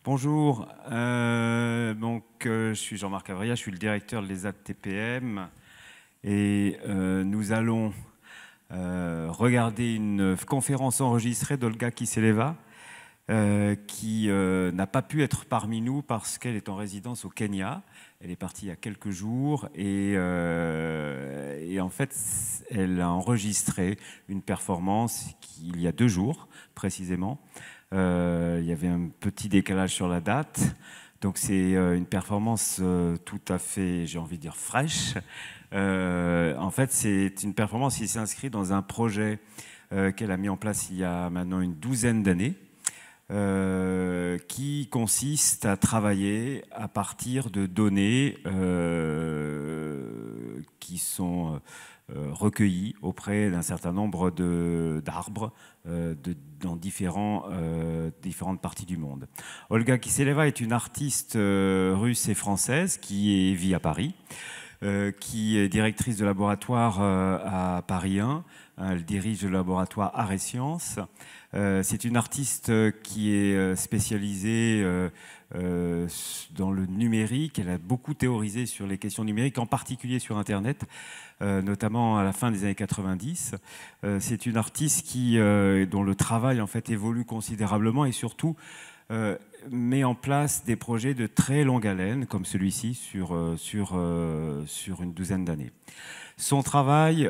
Bonjour, je suis Jean-Marc Avria, je suis le directeur de l'ESAT TPM et nous allons regarder une conférence enregistrée d'Olga Kiseleva qui n'a pas pu être parmi nous parce qu'elle est en résidence au Kenya. Elle est partie il y a quelques jours et en fait, elle a enregistré une performance il y a 2 jours précisément. Il y avait un petit décalage sur la date. Donc c'est une performance tout à fait, j'ai envie de dire, fraîche. En fait, c'est une performance qui s'inscrit dans un projet qu'elle a mis en place il y a maintenant une 12aine d'années, qui consiste à travailler à partir de données qui sont recueillies auprès d'un certain nombre d'arbres dans différentes parties du monde. Olga Kiseleva est une artiste russe et française qui vit à Paris, qui est directrice de laboratoire à Paris 1. Elle dirige le laboratoire Arts et Sciences. C'est une artiste qui est spécialisée dans le numérique. Elle a beaucoup théorisé sur les questions numériques, en particulier sur Internet, notamment à la fin des années 90. C'est une artiste dont le travail en fait évolue considérablement et surtout met en place des projets de très longue haleine, comme celui-ci, sur une 12aine d'années. Son travail,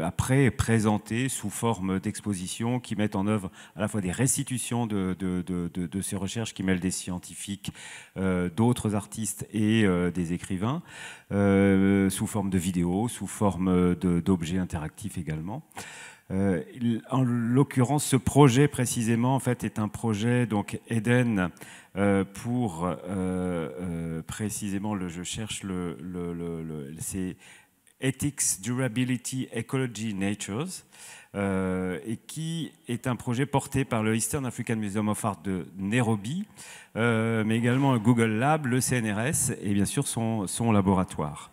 après, est présenté sous forme d'expositions qui mettent en œuvre à la fois des restitutions de ces recherches qui mêlent des scientifiques, d'autres artistes et des écrivains, sous forme de vidéos, sous forme d'objets interactifs également. En l'occurrence, ce projet précisément en fait, est un projet donc Eden pour précisément, je cherche c'est Ethics, Durability, Ecology, Natures, et qui est un projet porté par le Eastern African Museum of Art de Nairobi, mais également le Google Lab, le CNRS et bien sûr son laboratoire.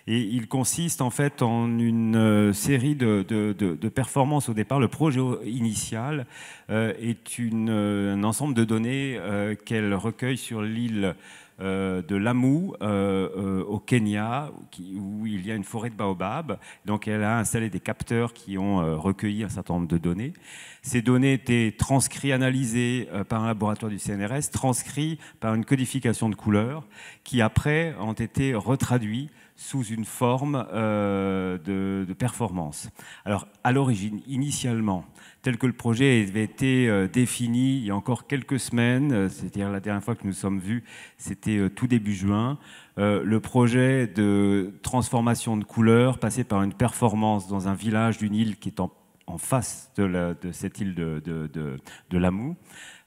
Et il consiste en fait en une série de performances au départ. Le projet initial est un ensemble de données qu'elle recueille sur l'île de Lamu au Kenya, où il y a une forêt de baobab. Donc elle a installé des capteurs qui ont recueilli un certain nombre de données. Ces données étaient transcrites, analysées par un laboratoire du CNRS, transcrites par une codification de couleurs, qui après ont été retraduites sous une forme de performance. Alors, à l'origine, initialement, tel que le projet avait été défini il y a encore quelques semaines, c'est-à-dire la dernière fois que nous sommes vus, c'était tout début juin, le projet de transformation de couleurs passait par une performance dans un village d'une île qui est en face de cette île de Lamu.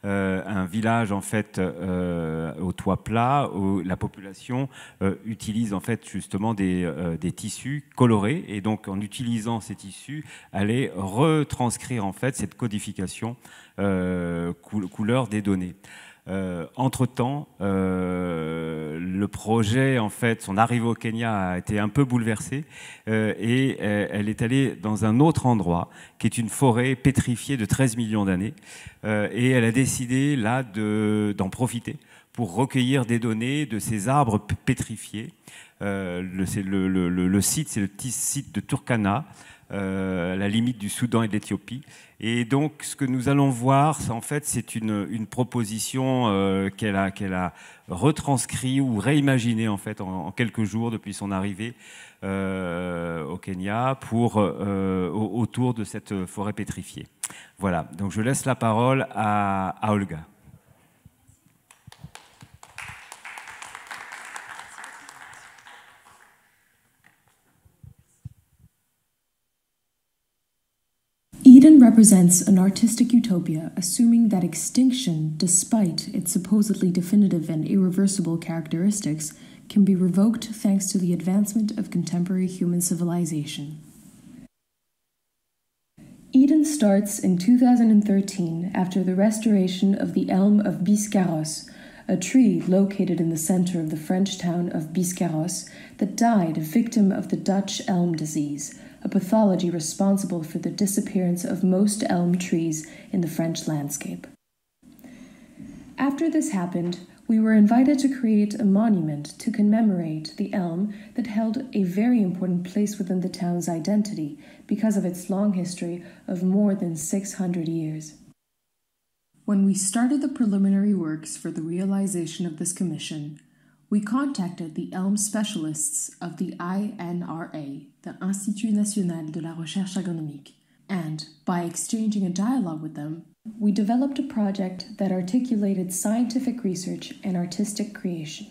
Un village en fait au toit plat où la population utilise en fait justement des tissus colorés, et donc en utilisant ces tissus, allait retranscrire en fait cette codification couleur des données. Entre-temps, le projet, en fait, son arrivée au Kenya a été un peu bouleversée et elle est allée dans un autre endroit qui est une forêt pétrifiée de 13 millions d'années et elle a décidé là d'en profiter pour recueillir des données de ces arbres pétrifiés. Le site, c'est le site de Turkana, la limite du Soudan et de l'Éthiopie. Et donc, ce que nous allons voir, en fait, c'est une proposition qu'elle a retranscrit ou réimaginé en fait en quelques jours depuis son arrivée au Kenya autour de cette forêt pétrifiée. Voilà. Donc, je laisse la parole à Olga. Eden represents an artistic utopia assuming that extinction, despite its supposedly definitive and irreversible characteristics, can be revoked thanks to the advancement of contemporary human civilization. Eden starts in 2013 after the restoration of the elm of Biscarrosse, a tree located in the center of the French town of Biscarrosse that died victim of the Dutch elm disease, a pathology responsible for the disappearance of most elm trees in the French landscape. After this happened, we were invited to create a monument to commemorate the elm that held a very important place within the town's identity because of its long history of more than 600 years. When we started the preliminary works for the realization of this commission, we contacted the elm specialists of the INRA, the Institut National de la Recherche Agronomique, and by exchanging a dialogue with them, we developed a project that articulated scientific research and artistic creation.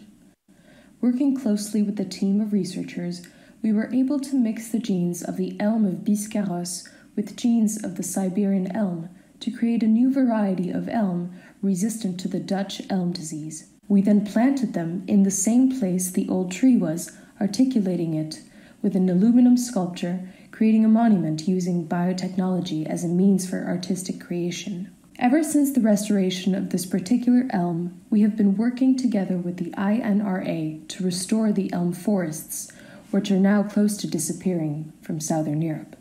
Working closely with the team of researchers, we were able to mix the genes of the elm of Biscarrosse with genes of the Siberian elm to create a new variety of elm resistant to the Dutch elm disease. We then planted them in the same place the old tree was, articulating it with an aluminum sculpture, creating a monument using biotechnology as a means for artistic creation. Ever since the restoration of this particular elm, we have been working together with the INRA to restore the elm forests, which are now close to disappearing from Southern Europe.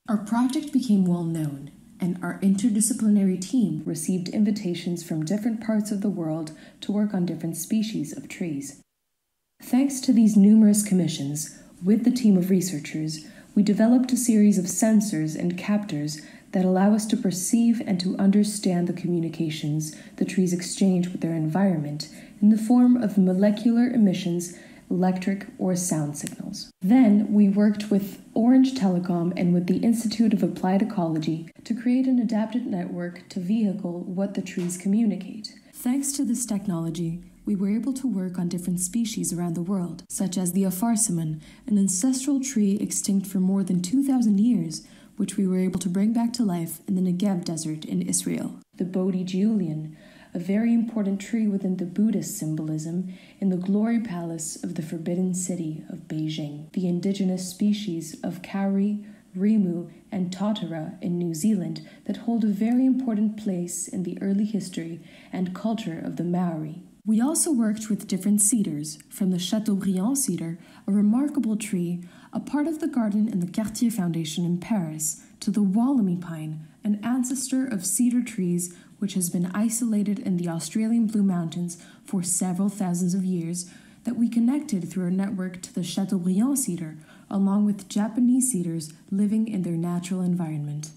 Our project became well known, and our interdisciplinary team received invitations from different parts of the world to work on different species of trees. Thanks to these numerous commissions, with the team of researchers, we developed a series of sensors and captors that allow us to perceive and to understand the communications the trees exchange with their environment in the form of molecular emissions, electric or sound signals. Then we worked with Orange Telecom and with the Institute of Applied Ecology to create an adapted network to vehicle what the trees communicate. Thanks to this technology, we were able to work on different species around the world, such as the Apharsamon, an ancestral tree extinct for more than 2,000 years, which we were able to bring back to life in the Negev desert in Israel. The Bodhi Julian, a very important tree within the Buddhist symbolism in the glory palace of the Forbidden City of Beijing. The indigenous species of Kauri, Rimu, and Totara in New Zealand that hold a very important place in the early history and culture of the Maori. We also worked with different cedars, from the Chateaubriand cedar, a remarkable tree, a part of the garden in the Cartier Foundation in Paris, to the Wollemi pine, an ancestor of cedar trees which has been isolated in the Australian Blue Mountains for several thousands of years, that we connected through a network to the Chateaubriand cedar, along with Japanese cedars living in their natural environment.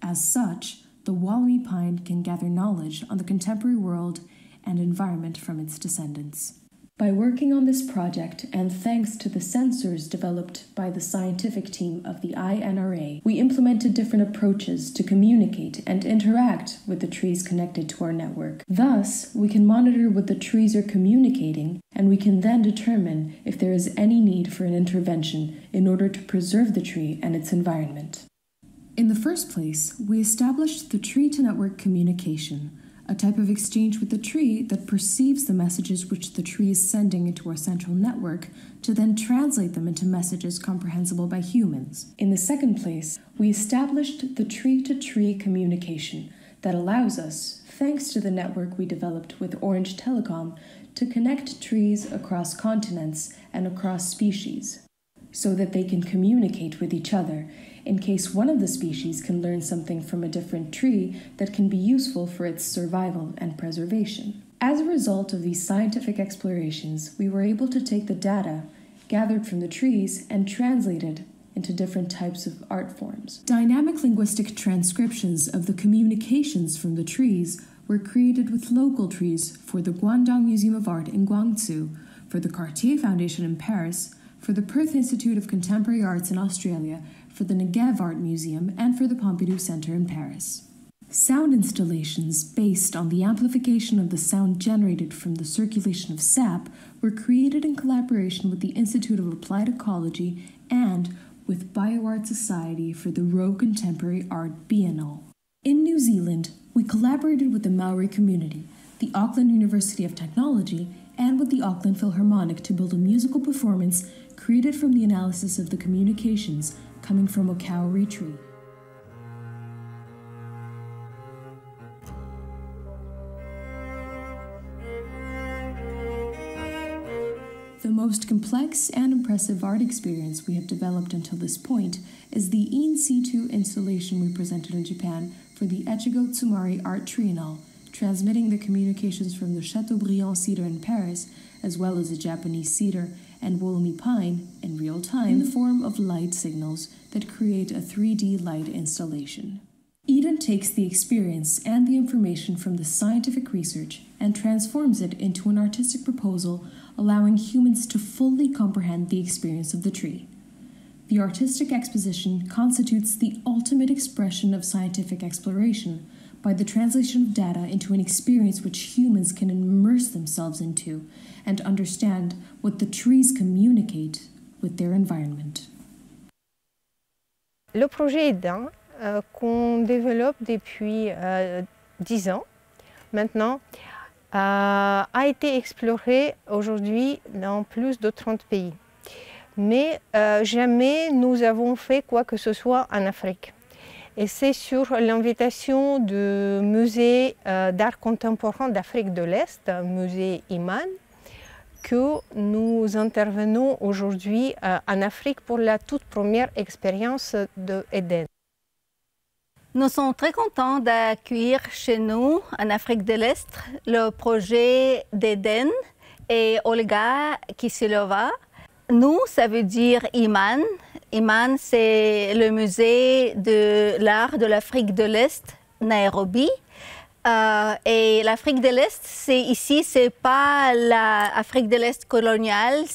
As such, the Wollemi pine can gather knowledge on the contemporary world and environment from its descendants. By working on this project, and thanks to the sensors developed by the scientific team of the INRA, we implemented different approaches to communicate and interact with the trees connected to our network. Thus, we can monitor what the trees are communicating, and we can then determine if there is any need for an intervention in order to preserve the tree and its environment. In the first place, we established the tree-to-network communication, a type of exchange with the tree that perceives the messages which the tree is sending into our central network to then translate them into messages comprehensible by humans. In the second place, we established the tree-to-tree communication that allows us, thanks to the network we developed with Orange Telecom, to connect trees across continents and across species, so that they can communicate with each other in case one of the species can learn something from a different tree that can be useful for its survival and preservation. As a result of these scientific explorations, we were able to take the data gathered from the trees and translate it into different types of art forms. Dynamic linguistic transcriptions of the communications from the trees were created with local trees for the Guangdong Museum of Art in Guangzhou, for the Cartier Foundation in Paris, for the Perth Institute of Contemporary Arts in Australia, for the Negev Art Museum, and for the Pompidou Center in Paris. Sound installations based on the amplification of the sound generated from the circulation of sap were created in collaboration with the Institute of Applied Ecology and with BioArt Society for the Roe Contemporary Art Biennale. In New Zealand, we collaborated with the Maori community, the Auckland University of Technology, and with the Auckland Philharmonic to build a musical performance created from the analysis of the communications coming from a kauri tree. The most complex and impressive art experience we have developed until this point is the in situ installation we presented in Japan for the Echigo Tsumari Art Triennale, transmitting the communications from the Chateaubriand cedar in Paris, as well as the Japanese cedar and Woolly pine, in real time in the form of light signals that create a 3D light installation. Eden takes the experience and the information from the scientific research and transforms it into an artistic proposal, allowing humans to fully comprehend the experience of the tree. The artistic exposition constitutes the ultimate expression of scientific exploration by the translation of data into an experience which humans can immerse themselves into and understand what the trees communicate with their environment. Le projet Eden, qu'on développe depuis 10 ans maintenant, a été exploré aujourd'hui dans plus de 30 pays. Mais jamais nous avons fait quoi que ce soit en Afrique. Et c'est sur l'invitation du musée d'art contemporain d'Afrique de l'Est, musée Iman, que nous intervenons aujourd'hui en Afrique pour la toute première expérience de Eden. Nous sommes très contents d'accueillir chez nous, en Afrique de l'Est, le projet d'Eden et Olga Kisilova. Nous, ça veut dire Iman. Iman, c'est le musée de l'art de l'Afrique de l'Est, Nairobi. Et l'Afrique de l'Est, c'est pas l'Afrique de l'Est coloniale,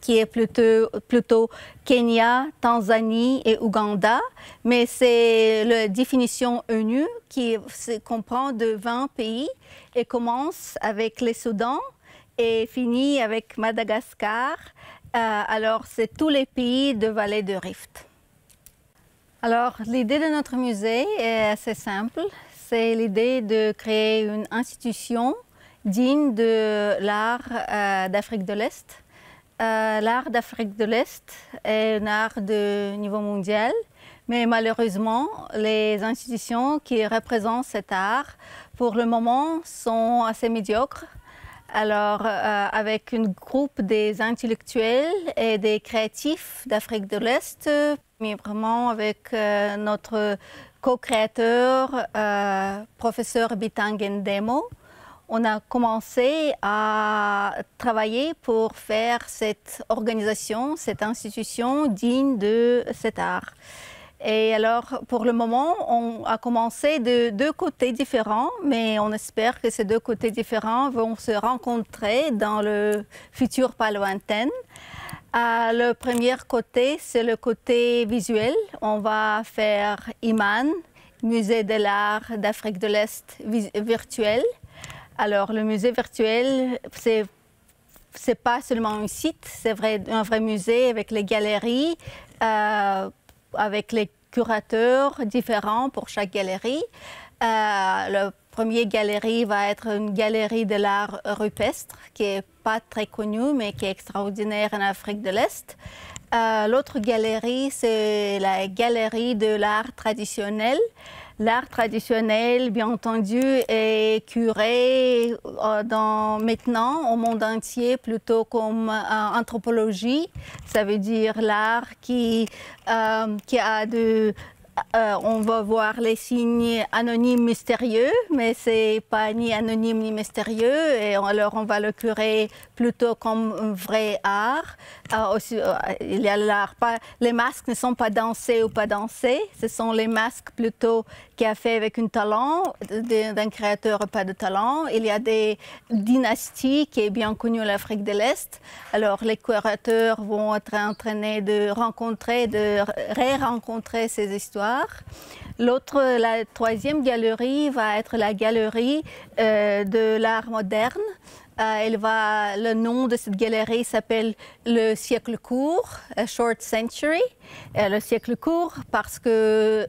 qui est plutôt Kenya, Tanzanie et Ouganda, mais c'est la définition ONU qui comprend de 20 pays et commence avec le Soudan et finit avec Madagascar. Alors, c'est tous les pays de vallée de Rift. Alors, l'idée de notre musée est assez simple. C'est l'idée de créer une institution digne de l'art d'Afrique de l'Est. L'art d'Afrique de l'Est est un art de niveau mondial, mais malheureusement, les institutions qui représentent cet art, pour le moment, sont assez médiocres. Alors, avec un groupe des intellectuels et des créatifs d'Afrique de l'Est, mais vraiment avec notre co-créateur, professeur Bitang Ndemo, on a commencé à travailler pour faire cette organisation, cette institution digne de cet art. Et alors, pour le moment, on a commencé de deux côtés différents, mais on espère que ces deux côtés différents vont se rencontrer dans le futur pas lointain. Le premier côté, c'est le côté visuel. On va faire Iman, musée de l'art d'Afrique de l'Est virtuel. Alors, le musée virtuel, c'est pas seulement un site, c'est un vrai musée avec les galeries, avec les curateurs différents pour chaque galerie. La première galerie va être une galerie de l'art rupestre qui n'est pas très connue mais qui est extraordinaire en Afrique de l'Est. L'autre galerie, c'est la galerie de l'art traditionnel. L'art traditionnel, bien entendu, est curé maintenant au monde entier plutôt comme anthropologie. Ça veut dire l'art qui a on va voir les signes anonymes mystérieux, mais c'est pas ni anonyme ni mystérieux. Et alors on va le curer plutôt comme un vrai art. Il y a l'art, les masques ne sont pas dansés ou pas dansés. Ce sont les masques plutôt qui a fait avec un talent d'un créateur ou pas de talent. Il y a des dynasties qui est bien connues en Afrique de l'Est. Alors les curateurs vont être entraînés de rencontrer, de ré-rencontrer ces histoires. La troisième galerie va être la galerie de l'art moderne. Le nom de cette galerie s'appelle le siècle court, A Short Century. Le siècle court parce que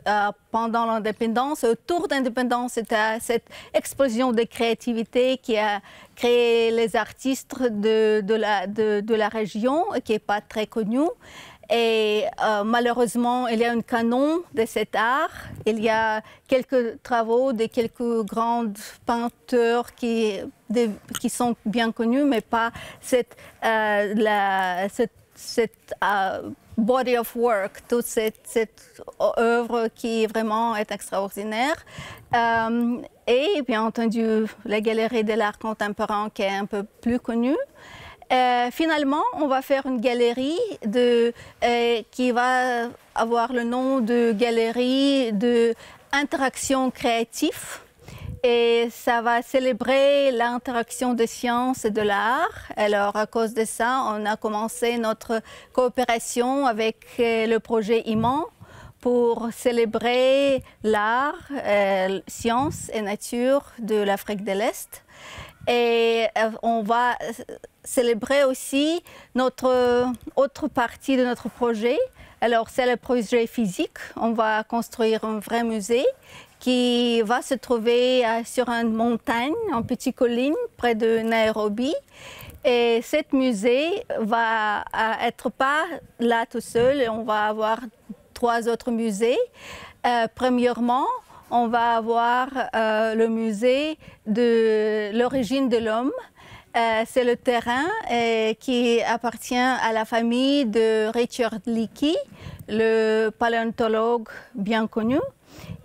pendant l'indépendance, autour de l'indépendance, c'était cette explosion de créativité qui a créé les artistes de la région, qui n'est pas très connu. Et malheureusement, il y a un canon de cet art. Il y a quelques travaux de quelques grands peinteurs qui sont bien connus, mais pas cette body of work, toute cette œuvre qui vraiment est extraordinaire. Et bien entendu, la Galerie de l'art contemporain qui est un peu plus connue. Finalement, on va faire une galerie qui va avoir le nom de galerie d'interaction créative. Et ça va célébrer l'interaction des sciences et de l'art. Alors, à cause de ça, on a commencé notre coopération avec le projet IMAN pour célébrer l'art, sciences et nature de l'Afrique de l'Est. Et on va célébrer aussi notre autre partie de notre projet. Alors, c'est le projet physique. On va construire un vrai musée qui va se trouver sur une montagne, en petite colline, près de Nairobi. Et cet musée va être pas là tout seul. On va avoir 3 autres musées. Premièrement, on va avoir le musée de l'origine de l'homme. C'est le terrain qui appartient à la famille de Richard Leakey, le paléontologue bien connu.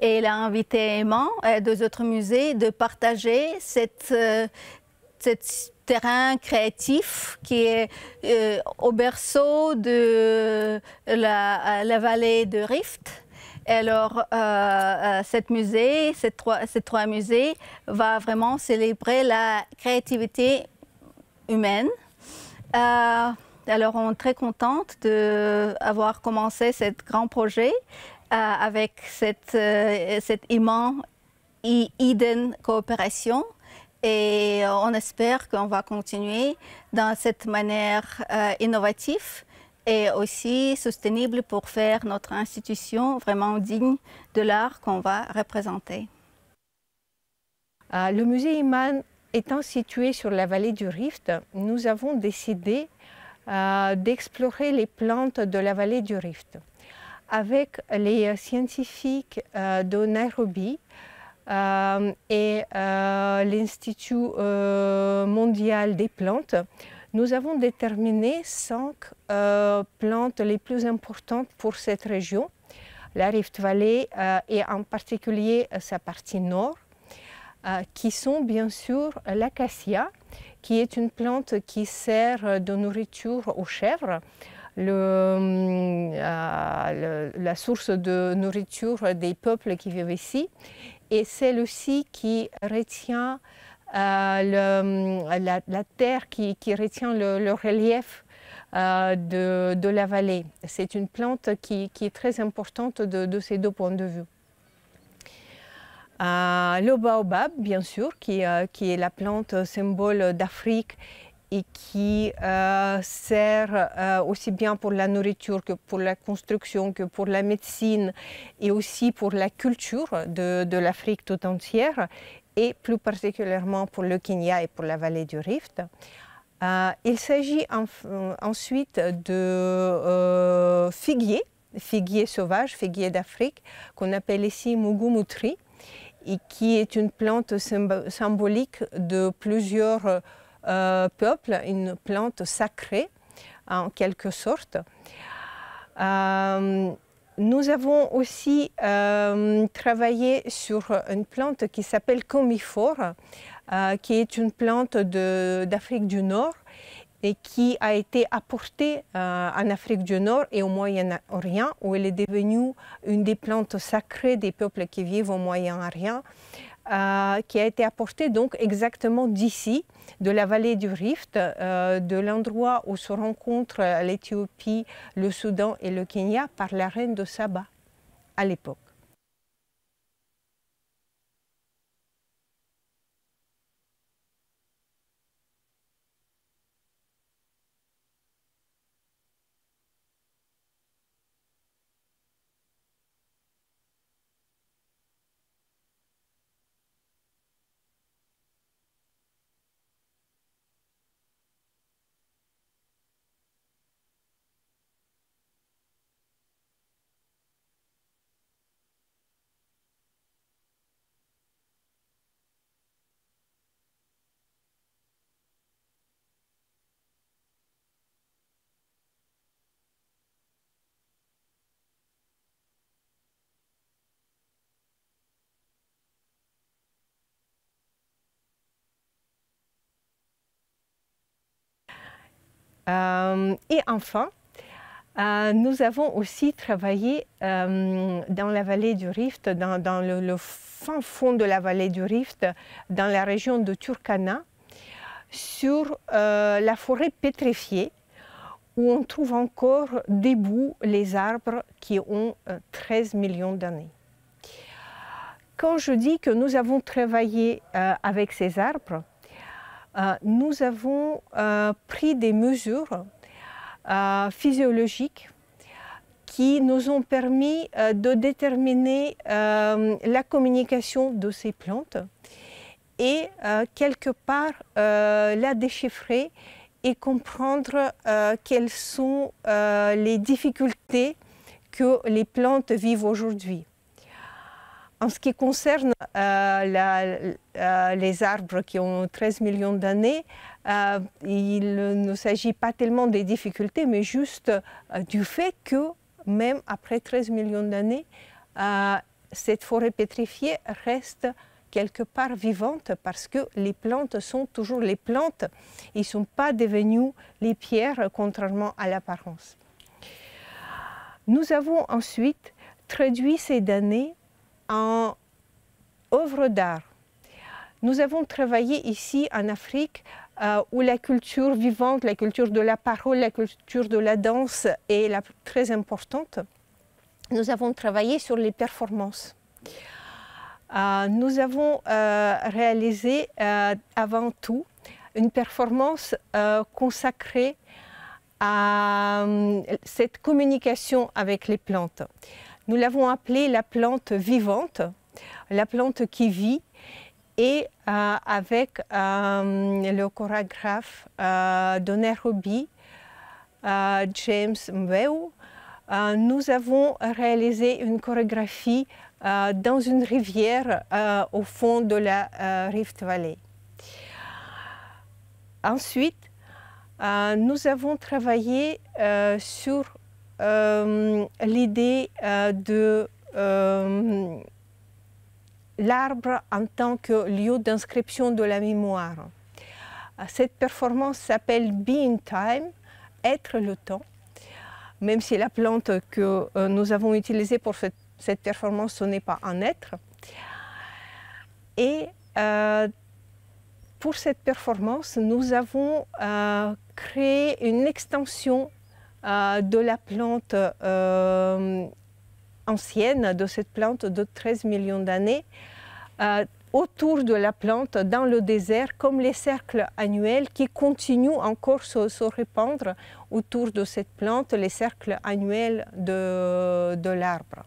Et il a invité Emma et 2 autres musées de partager cet terrain créatif qui est au berceau de la vallée de Rift. Alors, ces 3 musées vont vraiment célébrer la créativité humaine. Alors, on est très contente d'avoir commencé ce grand projet avec cette immense Eden coopération. Et on espère qu'on va continuer dans cette manière innovative et aussi soutenable pour faire notre institution vraiment digne de l'art qu'on va représenter. Le musée Iman étant situé sur la vallée du Rift, nous avons décidé d'explorer les plantes de la vallée du Rift. Avec les scientifiques de Nairobi et l'Institut mondial des plantes, nous avons déterminé 5 plantes les plus importantes pour cette région, la Rift Valley et en particulier sa partie nord, qui sont bien sûr l'acacia, qui est une plante qui sert de nourriture aux chèvres, la source de nourriture des peuples qui vivent ici, et celle aussi qui retient la terre, qui retient le relief de la vallée. C'est une plante qui est très importante de ces 2 points de vue. Le baobab, bien sûr, qui est la plante symbole d'Afrique et qui sert aussi bien pour la nourriture que pour la construction, que pour la médecine et aussi pour la culture de l'Afrique tout entière et plus particulièrement pour le Kenya et pour la vallée du Rift. Il s'agit ensuite de figuier sauvage, figuier d'Afrique, qu'on appelle ici Mugumutri, et qui est une plante symbolique de plusieurs peuples, une plante sacrée en quelque sorte. Nous avons aussi travaillé sur une plante qui s'appelle commiphore, qui est une plante d'Afrique du Nord et qui a été apportée en Afrique du Nord et au Moyen-Orient, où elle est devenue une des plantes sacrées des peuples qui vivent au Moyen-Orient, qui a été apportée donc exactement d'ici, de la vallée du Rift, de l'endroit où se rencontrent l'Éthiopie, le Soudan et le Kenya par la reine de Saba à l'époque. Et enfin, nous avons aussi travaillé dans la vallée du Rift, dans le fin fond de la vallée du Rift, dans la région de Turkana, sur la forêt pétrifiée, où on trouve encore debout les arbres qui ont 13 millions d'années. Quand je dis que nous avons travaillé avec ces arbres, nous avons pris des mesures physiologiques qui nous ont permis de déterminer la communication de ces plantes et quelque part la déchiffrer et comprendre quelles sont les difficultés que les plantes vivent aujourd'hui. En ce qui concerne les arbres qui ont 13 millions d'années, il ne s'agit pas tellement des difficultés, mais juste du fait que même après 13 millions d'années, cette forêt pétrifiée reste quelque part vivante parce que les plantes sont toujours les plantes. Ils ne sont pas devenus les pierres, contrairement à l'apparence. Nous avons ensuite traduit ces données en œuvres d'art. Nous avons travaillé ici en Afrique où la culture vivante, la culture de la parole, la culture de la danse est très importante. Nous avons travaillé sur les performances. Nous avons réalisé avant tout une performance consacrée à cette communication avec les plantes. Nous l'avons appelée la plante vivante, la plante qui vit, et avec le chorégraphe de Nairobi, James Mbewu, nous avons réalisé une chorégraphie dans une rivière au fond de la Rift Valley. Ensuite, nous avons travaillé sur l'idée de l'arbre en tant que lieu d'inscription de la mémoire. Cette performance s'appelle Be in Time, être le temps, même si la plante que nous avons utilisée pour cette performance, ce n'est pas un être. Et pour cette performance, nous avons créé une extension de la plante ancienne, de cette plante de 13 millions d'années, autour de la plante dans le désert, comme les cercles annuels qui continuent encore se répandre autour de cette plante, les cercles annuels de l'arbre.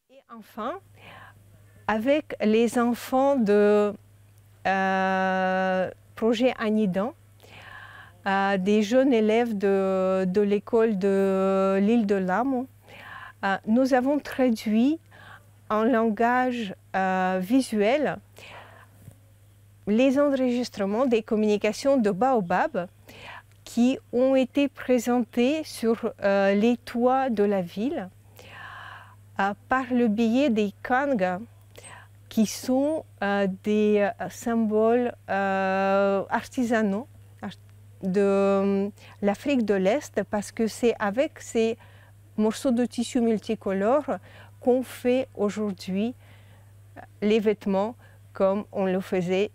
Et enfin, avec les enfants de projet Anidan, des jeunes élèves de l'école de l'île de Lamon, nous avons traduit en langage visuel les enregistrements des communications de Baobab qui ont été présentés sur les toits de la ville par le biais des kangas, qui sont des symboles artisanaux de l'Afrique de l'Est, parce que c'est avec ces morceaux de tissu multicolores qu'on fait aujourd'hui les vêtements comme on le faisait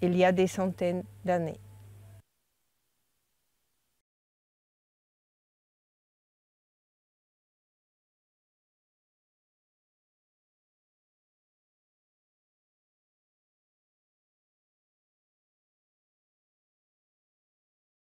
il y a des centaines d'années.